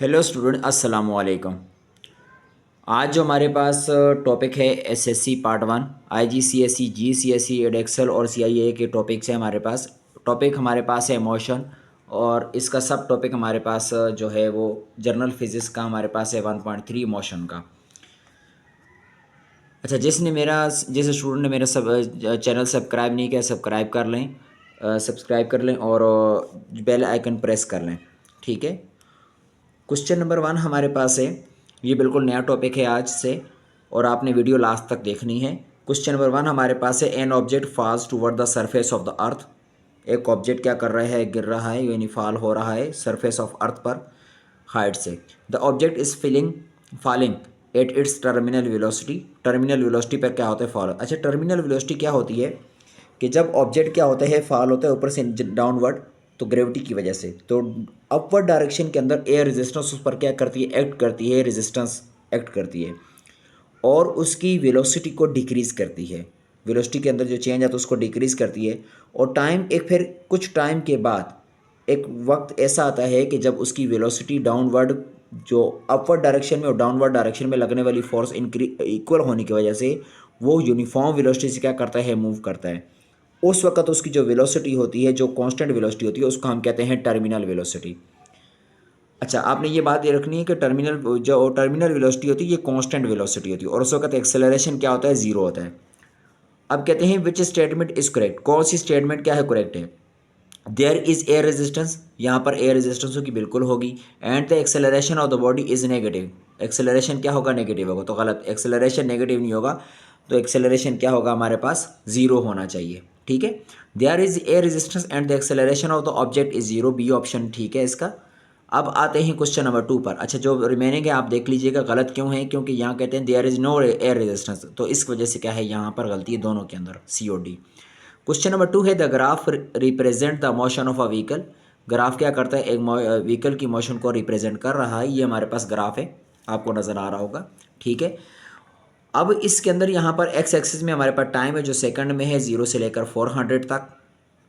Hello student, अस्सलाम वालेकुम। आज जो हमारे पास टॉपिक है एसएससी पार्ट वन, आईजीसीएसई, जीसीएसई, एडेक्सल और सीआईए के टॉपिक्स है हमारे पास। टॉपिक हमारे पास है मोशन, और इसका सब टॉपिक हमारे पास जो है वो जनरल फिजिक्स का हमारे पास है 1.3 मोशन का। अच्छा, जिस स्टूडेंट ने मेरा सब चैनल सब्सक्राइब नहीं किया, सब्सक्राइब कर लें और बेल आइकन प्रेस कर लें। ठीक है। क्वेश्चन नंबर वन हमारे पास है। ये बिल्कुल नया टॉपिक है आज से, और आपने वीडियो लास्ट तक देखनी है। क्वेश्चन नंबर वन हमारे पास है, an object falls toward the surface of the earth. एक ऑब्जेक्ट क्या कर रहा है, गिर रहा है, यानी फॉल हो रहा है सरफेस ऑफ अर्थ पर हाइट से। The object is falling at its terminal velocity. Terminal velocity पर क्या होता है, फॉल। अच्छा, टर्मिनल वेलोसिटी क्या होती है कि जब ऑब्जेक्ट क्या होता है, फॉल होता है ऊपर से डाउनवर्ड, तो ग्रेविटी की वजह से, तो अपवर्ड डायरेक्शन के अंदर एयर रेजिस्टेंस उस पर क्या करती है, एक्ट करती है, रेजिस्टेंस एक्ट करती है, और उसकी वेलोसिटी को डिक्रीज़ करती है। वेलोसिटी के अंदर जो चेंज आता है उसको डिक्रीज़ करती है। और टाइम एक फिर कुछ टाइम के बाद एक वक्त ऐसा आता है कि जब उसकी वेलोसिटी डाउनवर्ड, जो अपवर्ड डायरेक्शन में और डाउनवर्ड डायरेक्शन में लगने वाली फोर्स इक्वल होने की वजह से वो यूनिफॉर्म वेलोसिटी से क्या करता है, मूव करता है। उस वक्त उसकी जो वेलोसिटी होती है, जो कांस्टेंट वेलोसिटी होती है, उसको हम कहते हैं टर्मिनल वेलोसिटी। अच्छा, आपने ये बात ये रखनी है कि टर्मिनल वेलोसिटी होती है ये कांस्टेंट वेलोसिटी होती है, और उस वक्त एक्सेलरेशन क्या होता है, जीरो होता है। अब कहते हैं विच स्टेटमेंट इज करेक्ट, कौन सी स्टेटमेंट क्या है, करेक्ट है। देयर इज एयर रेजिस्टेंस, यहाँ पर एयर रेजिस्टेंस होगी, बिल्कुल होगी। And the acceleration of the body is negative, acceleration क्या होगा, नेगेटिव होगा, तो गलत, एक्सेलरेशन नेगेटिव नहीं होगा, तो एक्सेलरेशन क्या होगा, हमारे पास जीरो होना चाहिए। ठीक है। There is air resistance and the acceleration of the object is zero, B option ठीक है इसका। अब आते हैं क्वेश्चन नंबर टू पर। अच्छा, जो रिमेनिंग है आप देख लीजिएगा गलत क्यों है, क्योंकि यहाँ कहते हैं there is no air resistance, तो इस वजह से क्या है, यहाँ पर गलती है दोनों के अंदर, सी और डी। क्वेश्चन नंबर टू है, the graph represent the motion of a vehicle. Graph क्या करता है, एक व्हीकल की मोशन को रिप्रेजेंट कर रहा है। ये हमारे पास ग्राफ है, आपको नज़र आ रहा होगा। ठीक है। अब इसके अंदर यहाँ पर एक्स एक्सिस में हमारे पास टाइम है जो सेकंड में है, 0 से लेकर 400 तक।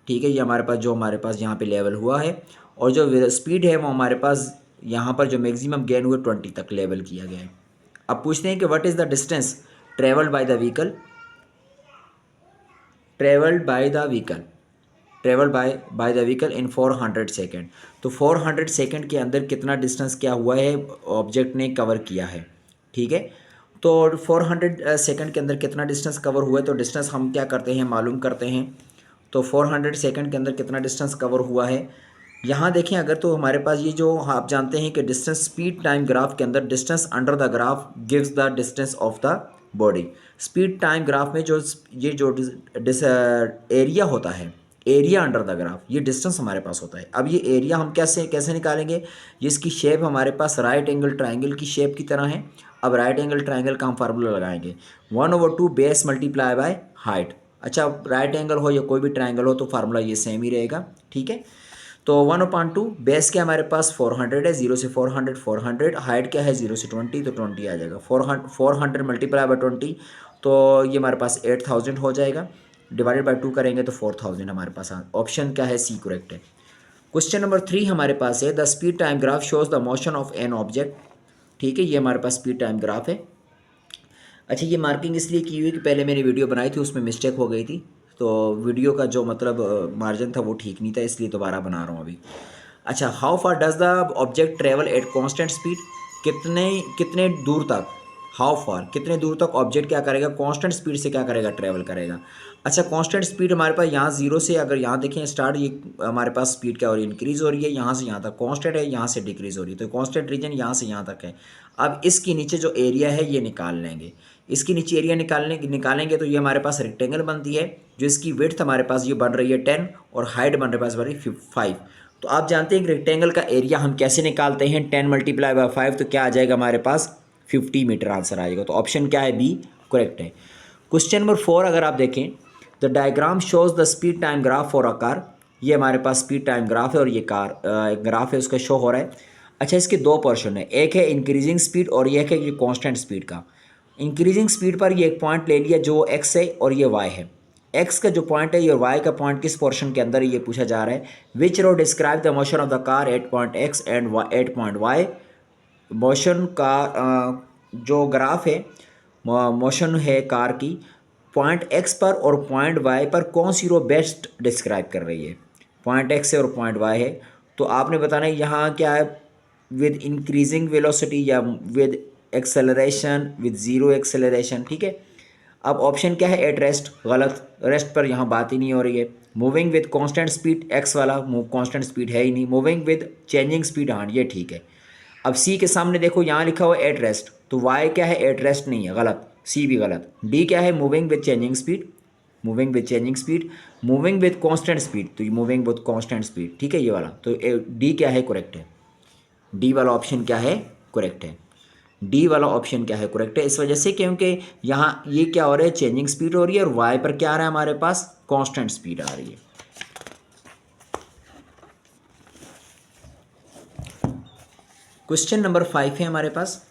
ठीक है। ये हमारे पास जो हमारे पास यहाँ पे लेवल हुआ है, और जो स्पीड है वो हमारे पास यहाँ पर जो मैक्सिमम गेन हुए 20 तक लेवल किया गया है। अब पूछते हैं कि what is the distance travelled by the vehicle, travelled by the vehicle travel by the vehicle in 400 second. तो 400 सेकेंड के अंदर कितना डिस्टेंस क्या हुआ है, ऑब्जेक्ट ने कवर किया है। ठीक है। तो 400 सेकेंड के अंदर कितना डिस्टेंस कवर हुआ है, तो डिस्टेंस हम क्या करते हैं, मालूम करते हैं। तो 400 सेकेंड के अंदर कितना डिस्टेंस कवर हुआ है, यहाँ देखें अगर, तो हमारे पास ये जो आप जानते हैं कि डिस्टेंस स्पीड टाइम ग्राफ के अंदर distance under the graph gives the distance of the body. Speed time graph में जो ये जो एरिया होता है, एरिया अंडर द ग्राफ, ये डिस्टेंस हमारे पास होता है। अब ये एरिया हम कैसे कैसे निकालेंगे, ये इसकी शेप हमारे पास राइट एंगल ट्राइंगल की शेप की तरह है। अब राइट एंगल ट्राइंगल का हम फार्मूला लगाएंगे, 1/2 बेस मल्टीप्लाई बाय हाइट। अच्छा, राइट एंगल हो या कोई भी ट्राइंगल हो तो फार्मूला ये सेम ही रहेगा। ठीक है। तो 1/2 बेस क्या हमारे पास 400 है, 0 से 400, 400 हाइट क्या है, 0 से 20, तो 20 आ जाएगा। 400 मल्टीप्लाई बाय 20, तो ये हमारे पास 8000 हो जाएगा। डिवाइडेड बाय 2 करेंगे तो 4000 हमारे पास। ऑप्शन क्या है, सी करेक्ट है। क्वेश्चन नंबर 3 हमारे पास है, the speed time graph shows the motion of an object. ठीक है। ये हमारे पास स्पीड टाइम ग्राफ है। अच्छा, ये मार्किंग इसलिए की हुई कि पहले मैंने वीडियो बनाई थी उसमें मिस्टेक हो गई थी, तो वीडियो का जो मतलब मार्जिन था वो ठीक नहीं था, इसलिए दोबारा बना रहा हूँ अभी। अच्छा, how far does the object travel at constant speed, कितने कितने दूर तक, हाउ फार कितने दूर तक ऑब्जेक्ट क्या करेगा, कांस्टेंट स्पीड से क्या करेगा, ट्रेवल करेगा। अच्छा, कांस्टेंट स्पीड हमारे पास यहाँ 0 से, अगर यहाँ देखें स्टार्ट, ये हमारे पास स्पीड क्या हो रही है, इंक्रीज़ हो रही है, यहाँ से यहाँ तक कांस्टेंट है, यहाँ से डिक्रीज़ हो रही है, तो कांस्टेंट रीजन यहाँ से यहाँ तक है। अब इसके नीचे जो एरिया है ये निकाल लेंगे, इसकी नीचे एरिया निकालेंगे तो ये हमारे पास रेक्टेंगल बनती है, जो इसकी विड्थ हमारे पास ये बन रही है 10, और हाइट बन रही है 5। तो आप जानते हैं कि रेक्टेंगल का एरिया हम कैसे निकालते हैं, 10 मल्टीप्लाई बाय 5, तो क्या आ जाएगा हमारे पास, 50 मीटर आंसर आएगा। तो ऑप्शन क्या है, बी करेक्ट है। क्वेश्चन नंबर 4 अगर आप देखें, the diagram shows the speed time graph for a car. ये हमारे पास स्पीड टाइम ग्राफ है, और ये कार ग्राफ है उसका शो हो रहा है। अच्छा, इसके दो पोर्शन है, एक है इंक्रीजिंग स्पीड और एक है ये कांस्टेंट स्पीड का। इंक्रीजिंग स्पीड पर ये एक पॉइंट ले लिया जो एक्स है और ये वाई है। एक्स का जो पॉइंट है, ये वाई का पॉइंट किस पोर्शन के अंदर है ये पूछा जा रहा है। Which row describe the motion of the car at point X and at point Y motion का जो ग्राफ है, मोशन है कार की, पॉइंट एक्स पर और पॉइंट वाई पर कौन सी रो बेस्ट डिस्क्राइब कर रही है। पॉइंट एक्स है और पॉइंट वाई है, तो आपने बताना है यहाँ क्या है, विद इंक्रीजिंग वेलोसिटी या with acceleration, with zero acceleration. ठीक है, अब ऑप्शन क्या है, एट रेस्ट, गलत, रेस्ट पर यहाँ बात ही नहीं हो रही है। Moving with constant speed, x वाला कांस्टेंट स्पीड है ही नहीं। मूविंग विद चेंजिंग स्पीड, हाँ ये ठीक है। अब सी के सामने देखो यहाँ लिखा हुआ है एट रेस्ट, तो वाई क्या है, एट रेस्ट नहीं है, गलत, सी भी गलत। डी क्या है, moving with changing speed, moving with changing speed. Moving with constant speed, तो ये मूविंग विद कांस्टेंट स्पीड, ठीक है ये वाला, तो डी क्या है, करेक्ट है। डी वाला ऑप्शन क्या है, करेक्ट है। डी वाला ऑप्शन क्या है, करेक्ट है। इस वजह से क्योंकि यहाँ ये क्या हो रहा है, चेंजिंग स्पीड हो रही है, और वाई पर क्या आ रहा है हमारे पास, कांस्टेंट स्पीड आ रही है। क्वेश्चन नंबर 5 है हमारे पास।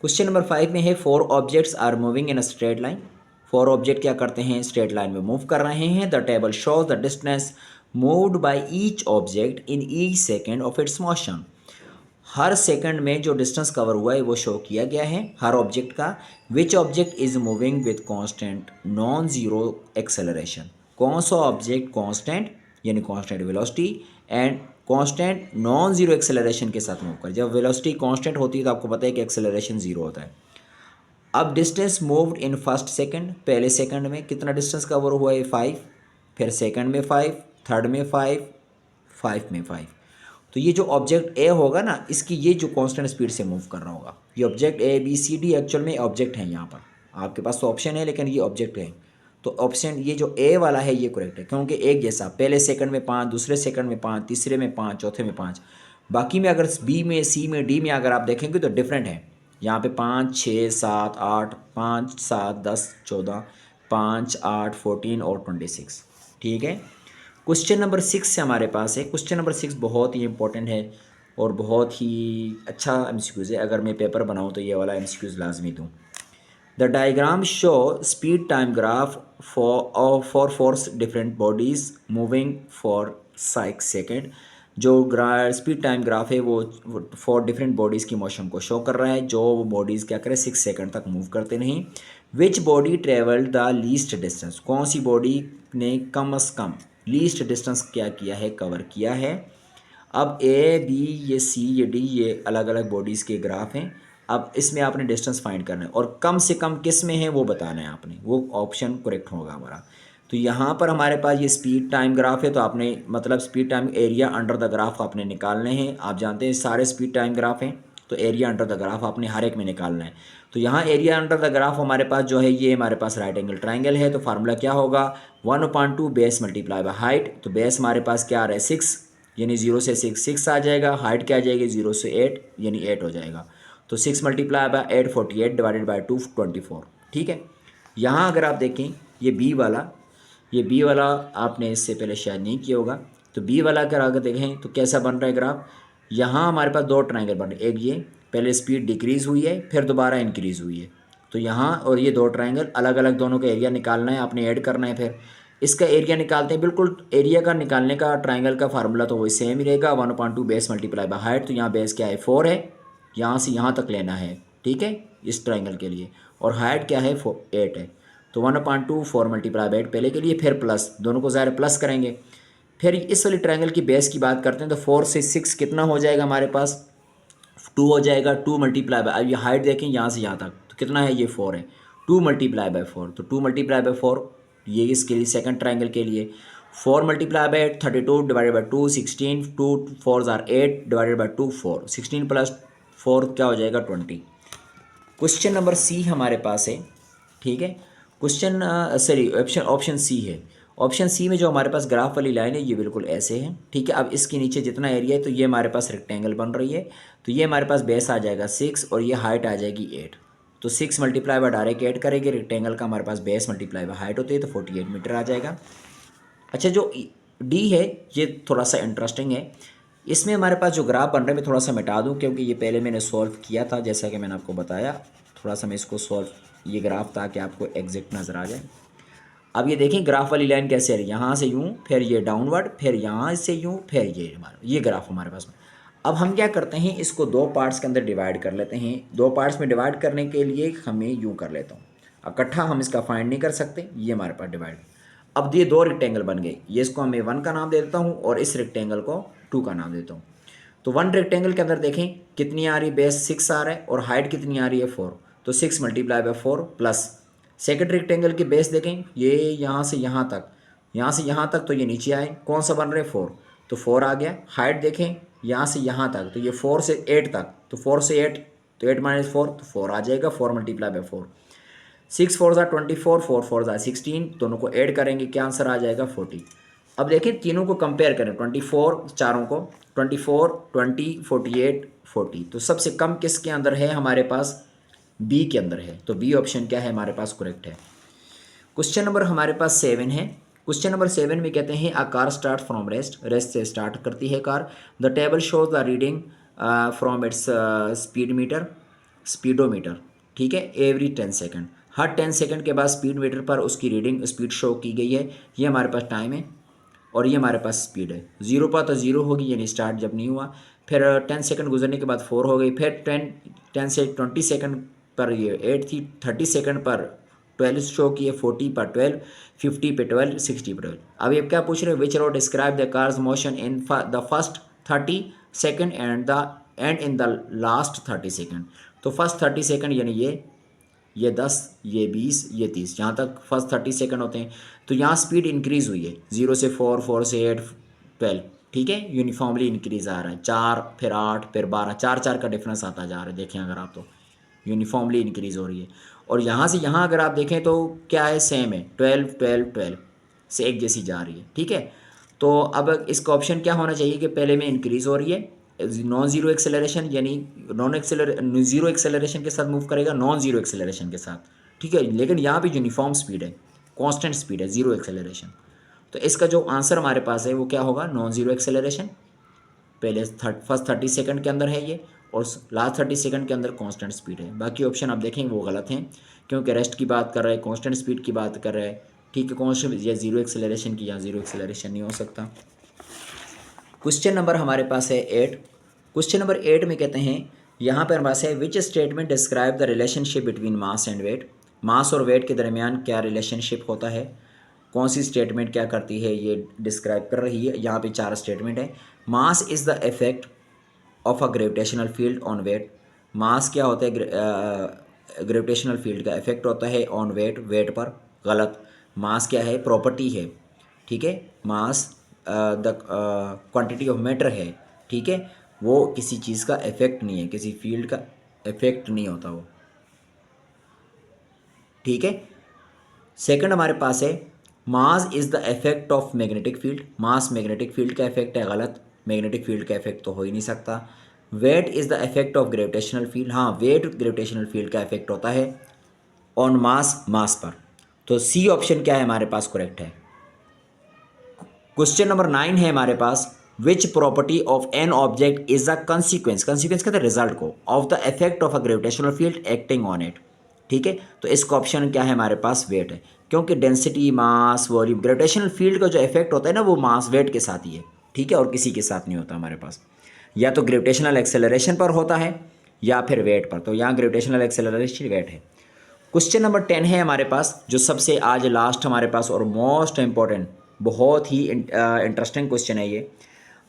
क्वेश्चन नंबर 5 में है, four objects are moving in a straight line. Four object क्या करते हैं, स्ट्रेट लाइन में मूव कर रहे हैं। The table shows the distance moved by each object in each second of its motion. Her second में जो डिस्टेंस कवर हुआ है वो शो किया गया है हर ऑब्जेक्ट का। Which object is moving with constant non zero acceleration. कौन सा ऑब्जेक्ट कांस्टेंट यानी constant velocity and constant non zero acceleration के साथ मूव कर। जब वेलोसिटी कांस्टेंट होती है तो आपको पता है कि एक्सेलरेशन जीरो होता है। अब distance moved in first second, पहले सेकंड में कितना डिस्टेंस कवर हुआ है, 5, फिर सेकंड में 5, थर्ड में 5, 5 में 5। तो ये जो ऑब्जेक्ट ए होगा ना, इसकी ये जो कांस्टेंट स्पीड से मूव कर रहा होगा, ये object A B C D actual में ऑब्जेक्ट है। यहाँ पर आपके पास तो ऑप्शन है लेकिन ये ऑब्जेक्ट है, तो ऑप्शन ये जो ए वाला है ये करेक्ट है, क्योंकि एक जैसा पहले सेकंड में 5, दूसरे सेकंड में 5, तीसरे में 5, चौथे में 5। बाकी में अगर बी में, सी में, डी में अगर आप देखेंगे तो डिफरेंट है। यहाँ पे 5, 6, 7, 8, 5, 7, 10, 14, 5, 8, 14 और 26। ठीक है, क्वेश्चन नंबर 6 से हमारे पास है। क्वेश्चन नंबर 6 बहुत ही इंपॉर्टेंट है और बहुत ही अच्छा एमसीक्यूज़ है। अगर मैं पेपर बनाऊँ तो ये वाला एमसीक्यूज़ लाजमी दूँ। The diagram show speed time graph for force different bodies moving for 6 second. जो स्पीड टाइम ग्राफ है वो फॉर डिफरेंट बॉडीज़ की मोशन को शो कर रहा है, जो बॉडीज़ क्या करें, 6 सेकंड तक मूव करते नहीं। Which body travelled the least distance. कौन सी बॉडी ने कम अज़ कम लीस्ट डिस्टेंस क्या किया है, कवर किया है। अब ए बी ये सी ये डी ये अलग अलग बॉडीज़ के ग्राफ हैं। अब इसमें आपने डिस्टेंस फाइंड करना है और कम से कम किस में है वो बताना है आपने, वो ऑप्शन करेक्ट होगा हमारा। तो यहाँ पर हमारे पास ये स्पीड टाइम ग्राफ है, तो आपने मतलब speed time area under the graph आपने निकालने हैं। आप जानते हैं सारे स्पीड टाइम ग्राफ हैं, तो एरिया अंडर द ग्राफ आपने हर एक में निकालना है। तो यहाँ एरिया अंडर द ग्राफ हमारे पास जो है ये हमारे पास राइट एंगल ट्राइंगल है, तो फार्मूला क्या होगा, 1/2 बेस मल्टीप्लाई बाय हाइट। तो बेस हमारे पास क्या आ रहा है, 6, यानी 0 से 6 आ जाएगा। हाइट क्या आ जाएगी, 0 से 8 यानी 8 हो जाएगा। तो 6 मल्टीप्लाई बाय 8 48 डिवाइडेड बाय 2 24। ठीक है, यहाँ अगर आप देखें ये बी वाला आपने इससे पहले शायद नहीं किया होगा, तो बी वाला अगर आगे देखें तो कैसा बन रहा है ग्राफ। यहाँ हमारे पास दो ट्रायंगल बन रहे हैं, एक ये पहले स्पीड डिक्रीज़ हुई है फिर दोबारा इंक्रीज़ हुई है, तो यहाँ और ये दो ट्रायंगल अलग अलग, दोनों का एरिया निकालना है आपने, ऐड करना है। फिर इसका एरिया निकालते हैं, बिल्कुल एरिया का निकालने का ट्रायंगल का फार्मूला तो वही सेम ही रहेगा, 1/2 बेस मल्टीप्लाई बाय हाइट। तो यहाँ बेस क्या है, 4 है, यहाँ से यहाँ तक लेना है, ठीक है, इस ट्रायंगल के लिए। और हाइट क्या है, 8 है, तो 1/2 4 मल्टीप्लाई बाय 8 पहले के लिए, फिर प्लस, दोनों को ज़ाहिर प्लस करेंगे। फिर इस वाली ट्रायंगल की बेस की बात करते हैं, तो 4 से 6 कितना हो जाएगा हमारे पास, 2 हो जाएगा। 2 मल्टीप्लाई बाय, अब ये हाइट देखें यहाँ से यहाँ तक तो कितना है, ये 4 है, 2 मल्टीप्लाई बाय 4, तो 2 मल्टीप्लाई बाय 4 ये इसके लिए सेकंड ट्रायंगल के लिए। 4 multiply by 8 32 divided by 2 16, 2 4 are 8 divided by 2 4, 16 plus 4 क्या हो जाएगा, 20। क्वेश्चन नंबर सी हमारे पास है, ठीक है। क्वेश्चन सॉरी ऑप्शन सी है। ऑप्शन सी में जो हमारे पास ग्राफ वाली लाइन है ये बिल्कुल ऐसे है, ठीक है। अब इसके नीचे जितना एरिया है तो ये हमारे पास रेक्टेंगल बन रही है, तो ये हमारे पास बेस आ जाएगा 6 और ये हाइट आ जाएगी 8। तो 6 मल्टीप्लाई बाय डायरेक्ट 8 करेंगे, रेक्टेंगल का हमारे पास बेस मल्टीप्लाई बाय हाइट होती है, तो 48 मीटर आ जाएगा। अच्छा, जो डी है ये थोड़ा सा इंटरेस्टिंग है। इसमें हमारे पास जो ग्राफ बन रहा है मैं थोड़ा सा मिटा दूं, क्योंकि ये पहले मैंने सॉल्व किया था, जैसा कि मैंने आपको बताया। थोड़ा सा मैं इसको सॉल्व ये ग्राफ ताकि आपको एग्जैक्ट नज़र आ जाए। अब ये देखें ग्राफ वाली लाइन कैसे है, यहाँ से यूँ, फिर ये डाउनवर्ड, फिर यहाँ से यूँ, फिर ये हमारा ये ग्राफ हमारे पास में। अब हम क्या करते हैं, इसको दो पार्ट्स के अंदर डिवाइड कर लेते हैं। दो पार्ट्स में डिवाइड करने के लिए हमें यूँ कर लेता हूँ, इकट्ठा हम इसका फाइंड नहीं कर सकते, ये हमारे पास डिवाइड। अब ये दो रेक्टेंगल बन गए, ये इसको मैं 1 का नाम दे देता हूँ और इस रेक्टेंगल को 2 का नाम देता हूँ। तो 1 रेक्टेंगल के अंदर देखें कितनी आ रही, बेस 6 आ रहा है और हाइट कितनी आ रही है 4, तो 6 multiply by 4 plus second rectangle की बेस देखें, ये यहाँ से यहाँ तक, यहाँ से यहाँ तक, तो ये नीचे आए, कौन सा बन रहे 4, तो 4 आ गया। हाइट देखें यहाँ से यहाँ तक, तो ये 4 से 8 तक, तो 4 से 8, तो 8 माइनस 4, तो 4 आ जाएगा, 4 मल्टीप्लाई बाय 4, 6 4 ज़ा 24, 4 4 ज़ा 16, दोनों को ऐड करेंगे क्या आंसर आ जाएगा 40। अब देखें तीनों को कंपेयर करें, 24 चारों को, 24 20 48 40, तो सबसे कम किसके अंदर है हमारे पास, बी के अंदर है, तो बी ऑप्शन क्या है हमारे पास करेक्ट है। क्वेश्चन नंबर हमारे पास 7 है। क्वेश्चन नंबर 7 में कहते हैं a car start from rest, rest से स्टार्ट करती है car. The table shows the reading from its speed metre, speedometer, ठीक है, एवरी 10 सेकेंड, हर 10 सेकेंड के बाद स्पीड मीटर पर उसकी रीडिंग स्पीड शो की गई है। ये हमारे पास टाइम है और ये हमारे पास स्पीड है। 0 पर तो 0 होगी यानी स्टार्ट जब नहीं हुआ, फिर 10 सेकंड गुजरने के बाद 4 हो गई, फिर 10 से 20 सेकंड पर ये 8 थी, 30 सेकंड पर 12 शो की है, 40 पर 12, 50 पे 12, 60 पे 12। अब ये क्या पूछ रहे हैं, which row describe the car's motion in the first 30 second and in the last 30 second. तो फर्स्ट 30 सेकंड यानी ये 10, ये 20, ये 30, जहाँ तक फर्स्ट 30 सेकंड होते हैं, तो यहाँ स्पीड इंक्रीज़ हुई है 0 से 4, 4 से 8, 12, ठीक है, यूनिफॉर्मली इंक्रीज़ आ रहा है, 4 फिर 8 फिर 12, 4 का डिफरेंस आता जा रहा है, देखें अगर आप तो यूनिफॉर्मली इंक्रीज़ हो रही है। और यहाँ से यहाँ अगर आप देखें तो क्या है, सेम है, 12 12 12 से एक जैसी जा रही है, ठीक है। तो अब इसका ऑप्शन क्या होना चाहिए कि पहले में इंक्रीज़ हो रही है, नॉन ज़ीरो एक्सेलरेशन, यानी ज़ीरो एक्सेलरेशन के साथ मूव करेगा, नॉन ज़ीरो एक्सेलरेशन के साथ, ठीक है, लेकिन यहाँ पे यूनिफॉर्म स्पीड है, कांस्टेंट स्पीड है, ज़ीरो एक्सेलरेशन। तो इसका जो आंसर हमारे पास है वो क्या होगा, नॉन ज़ीरो एक्सेलरेशन, पहले फर्स्ट 30 सेकंड के अंदर है ये, और लास्ट 30 सेकंड के अंदर कांस्टेंट स्पीड है। बाकी ऑप्शन आप देखेंगे वो गलत हैं, क्योंकि रेस्ट की बात कर रहे हैं, कांस्टेंट स्पीड की बात कर रहे हैं, ठीक है, कांस्टेंट या ज़ीरो एक्सेलरेशन की, या ज़ीरो एक्सेलरेशन नहीं हो सकता। क्वेश्चन नंबर हमारे पास है 8। क्वेश्चन नंबर 8 में कहते हैं, यहाँ पर हमारे पास है which statement describe the relationship between mass and weight, mass और वेट के दरमियान क्या रिलेशनशिप होता है, कौन सी स्टेटमेंट क्या करती है ये डिस्क्राइब कर रही है। यहाँ पे 4 स्टेटमेंट है। Mass is the effect of a gravitational field on weight, mass क्या होता है, ग्रेविटेशनल फील्ड का इफेक्ट होता है ऑन वेट, वेट पर, गलत। मास क्या है, प्रॉपर्टी है, ठीक है, mass the quantity of matter है, ठीक है, वो किसी चीज़ का इफेक्ट नहीं है, किसी फील्ड का इफेक्ट नहीं होता वो, ठीक है। सेकंड हमारे पास है mass is the effect of magnetic field, mass magnetic field का इफेक्ट है, गलत, मैग्नेटिक फील्ड का इफेक्ट तो हो ही नहीं सकता। Weight is the effect of gravitational field, हाँ वेट ग्रेविटेशनल फील्ड का इफेक्ट होता है ऑन मास, मास पर, तो सी ऑप्शन क्या है हमारे पास करेक्ट है। क्वेश्चन नंबर 9 है हमारे पास, which property of an object is a consequence, consequence कहते हैं रिजल्ट को, of the effect of a gravitational field acting on it, ठीक है। तो इसका ऑप्शन क्या है हमारे पास, वेट है, क्योंकि डेंसिटी, मास, वॉल्यूम, ग्रेविटेशनल फील्ड का जो इफेक्ट होता है ना वो मास वेट के साथ ही है, ठीक है, और किसी के साथ नहीं होता हमारे पास, या तो ग्रेविटेशनल एक्सेलरेशन पर होता है या फिर वेट पर, तो यहाँ ग्रेविटेशनल एक्सेलरेशन वेट है। क्वेश्चन नंबर 10 है हमारे पास, जो सबसे आज लास्ट हमारे पास और मोस्ट इम्पॉर्टेंट, बहुत ही इंटरेस्टिंग क्वेश्चन है ये।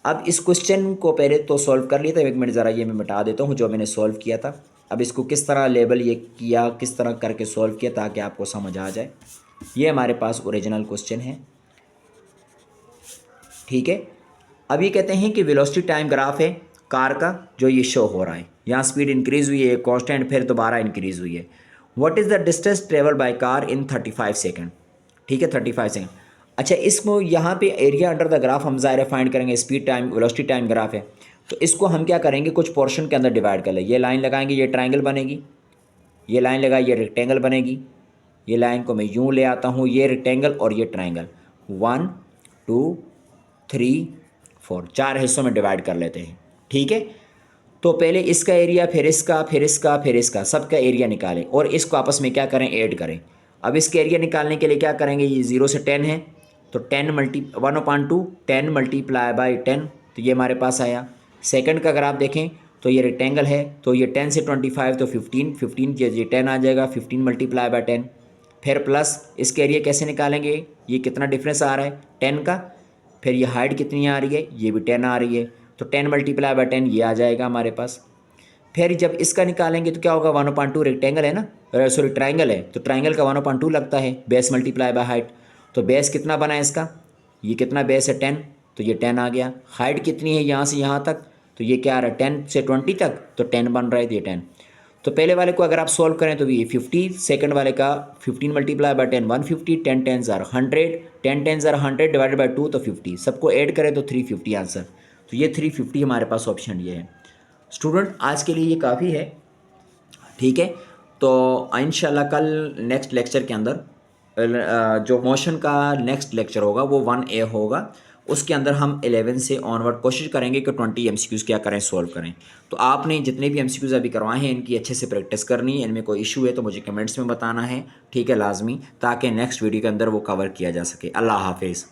अब इस क्वेश्चन को पहले तो सॉल्व कर लिया था, 1 मिनट ज़रा ये मैं मिटा देता हूँ जो मैंने सॉल्व किया था। अब इसको किस तरह लेबल ये किया, किस तरह करके सॉल्व किया ताकि आपको समझ आ जाए। ये हमारे पास ओरिजिनल क्वेश्चन है, ठीक है। अब ये कहते हैं कि वेलोसिटी टाइम ग्राफ है कार का, जो ये शो हो रहा है, यहाँ स्पीड इंक्रीज़ हुई है कांस्टेंट, फिर दोबारा इंक्रीज़ हुई है। What is the distance travel by car in 35 second, ठीक है, 35 सेकंड। अच्छा, इसको यहाँ पे एरिया अंडर द ग्राफ हम ज़ाहिर फाइंड करेंगे, speed time velocity time graph है, तो इसको हम क्या करेंगे, कुछ पोर्शन के अंदर डिवाइड कर ले, ये लाइन लगाएंगे, ये ट्राइंगल बनेगी, ये लाइन लगाई, ये रेक्टेंगल बनेगी, ये लाइन को मैं यूँ ले आता हूँ, ये रेक्टेंगल और ये ट्राइंगल, 1 2 3 4, 4 हिस्सों में डिवाइड कर लेते हैं, ठीक है। तो पहले इसका एरिया, फिर इसका, फिर इसका, फिर इसका, सबका एरिया निकालें और इसको आपस में क्या करें, ऐड करें। अब इसके एरिया निकालने के लिए क्या करेंगे, ये 0 से 10 है, तो 1/2 10 मल्टीप्लाई बाई 10, तो ये हमारे पास आया। सेकंड का अगर आप देखें तो ये रेक्टेंगल है, तो ये 10 से 25 तो 15, 15 ये 10 आ जाएगा, 15 मल्टीप्लाई बाय 10। फिर प्लस इसके एरिया कैसे निकालेंगे, ये कितना डिफरेंस आ रहा है 10 का, फिर ये हाइट कितनी आ रही है, ये भी 10 आ रही है, तो 10 मल्टीप्लाई बाय 10 ये आ जाएगा हमारे पास। फिर जब इसका निकालेंगे तो क्या होगा, 1/2 रेक्टेंगल है ना, सॉरी ट्राइंगल है, तो ट्राइंगल का 1/2 लगता है, बेस मल्टीप्लाई बाय हाइट। तो बेस कितना बना है इसका, ये कितना बेस है 10, तो ये 10 आ गया। हाइट कितनी है यहाँ से यहाँ तक, तो ये क्या आ रहा है 10 से 20 तक, तो 10 बन रहा है, तो ये 10। तो पहले वाले को अगर आप सॉल्व करें तो ये 50, सेकंड वाले का 15 मल्टीप्लाई बाय 10 150, 10 10 ज़ार 100, 10 10 ज़ार 100 डिवाइडेड बाय 2 तो 50, सबको ऐड करें तो 350 आंसर। तो ये 350 हमारे पास ऑप्शन ये है। स्टूडेंट आज के लिए ये काफ़ी है, ठीक है। तो इंशाल्लाह कल नेक्स्ट लेक्चर के अंदर जो मोशन का नेक्स्ट लेक्चर होगा वो 1A होगा, उसके अंदर हम 11 से ऑनवर्ड कोशिश करेंगे कि 20 MCQs क्या करें, सॉल्व करें। तो आपने जितने भी MCQs अभी करवाए हैं इनकी अच्छे से प्रैक्टिस करनी है, इनमें कोई इशू है तो मुझे कमेंट्स में बताना है, ठीक है, लाजमी, ताकि नेक्स्ट वीडियो के अंदर वो कवर किया जा सके। अल्लाह हाफिज़।